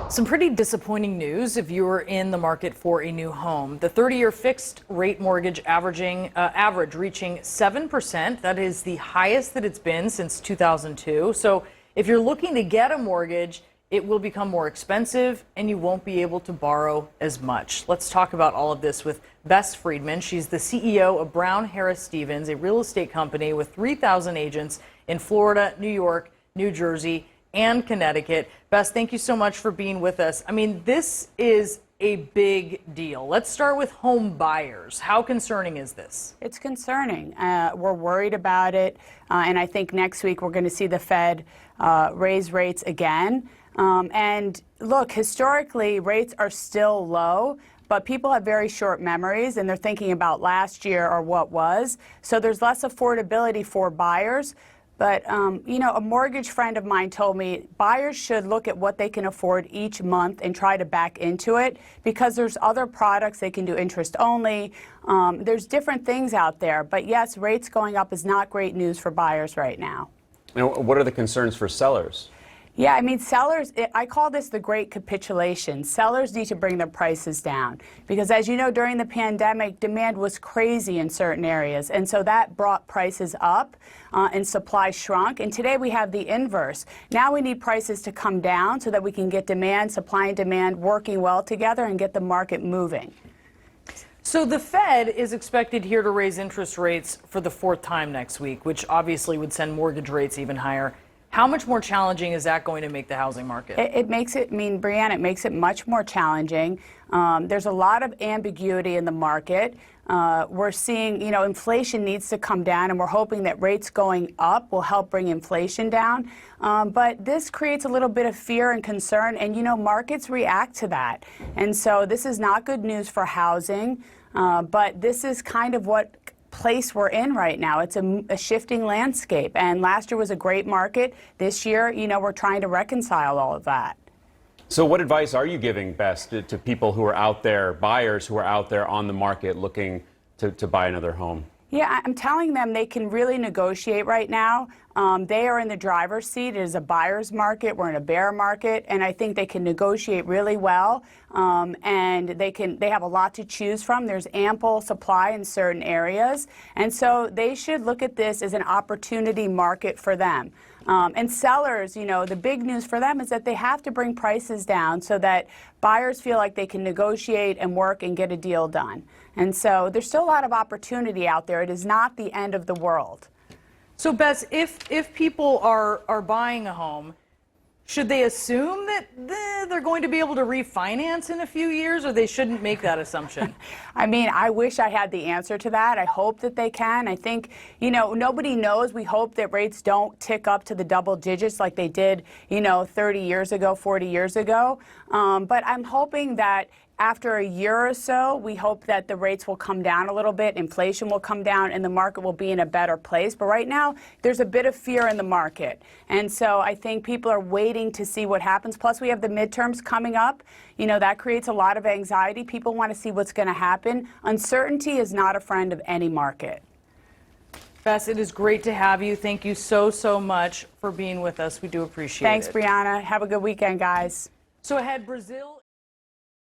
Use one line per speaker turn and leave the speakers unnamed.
Some pretty disappointing news if you're in the market for a new home. The 30-year fixed rate mortgage average reaching 7%. That is the highest that it's been since 2002. So if you're looking to get a mortgage, it will become more expensive and you won't be able to borrow as much. Let's talk about all of this with Bess Friedman. She's the CEO of Brown Harris Stevens, a real estate company with 3,000 agents in Florida, New York, New Jersey, and Connecticut. Bess, thank you so much for being with us. I mean, this is a big deal. Let's start with home buyers. How concerning is this?
It's concerning. We're worried about it, and I think next week we're going to see the Fed raise rates again. And look, historically, rates are still low, but people have very short memories, and they're thinking about last year or what was. So there's less affordability for buyers. But, you know, a mortgage friend of mine told me buyers should look at what they can afford each month and try to back into it, because there's other products they can do interest only. There's different things out there. But, yes, rates going up is not great news for buyers right now.
Now, what are the concerns for sellers?
Yeah, I mean, sellers, I call this the great capitulation. Sellers need to bring their prices down because, as you know, during the pandemic, demand was crazy in certain areas. And so that brought prices up and supply shrunk. And today we have the inverse. Now we need prices to come down so that we can get demand, supply and demand working well together and get the market moving.
So the Fed is expected here to raise interest rates for the fourth time next week, which obviously would send mortgage rates even higher. How much more challenging is that going to make the housing market?
It makes it, I mean, Brianna, it makes it much more challenging. There's a lot of ambiguity in the market. We're seeing, you know, inflation needs to come down, and we're hoping that rates going up will help bring inflation down. But this creates a little bit of fear and concern, and, you know, markets react to that. And so this is not good news for housing, but this is kind of what place we're in right now. It's a shifting landscape, and last year was a great market. This year, you know, we're trying to reconcile all of that.
So what advice are you giving, Bess, to people who are out there, buyers who are out there on the market looking to buy another home?
Yeah, I'm telling them they can really negotiate right now. They are in the driver's seat. It is a buyer's market. We're in a bear market, and I think they can negotiate really well. And they have a lot to choose from. There's ample supply in certain areas, and so they should look at this as an opportunity market for them. And sellers, you know, the big news for them is that they have to bring prices down so that buyers feel like they can negotiate and work and get a deal done. And so there's still a lot of opportunity out there. It is not the end of the world.
So, Bess, if people are buying a home, should they assume that they're going to be able to refinance in a few years, or they shouldn't make that assumption?
I mean, I wish I had the answer to that. I hope that they can. I think, you know, nobody knows. We hope that rates don't tick up to the double digits like they did, you know, 30 years ago, 40 years ago. But I'm hoping that after a year or so, we hope that the rates will come down a little bit, inflation will come down, and the market will be in a better place. But right now, there's a bit of fear in the market. And so I think people are waiting to see what happens. Plus, we have the midterms coming up. You know, that creates a lot of anxiety. People want to see what's going to happen. Uncertainty is not a friend of any market.
Bess, it is great to have you. Thank you so much for being with us. We do appreciate it.
Thanks, Brianna. Have a good weekend, guys.
So ahead, Brazil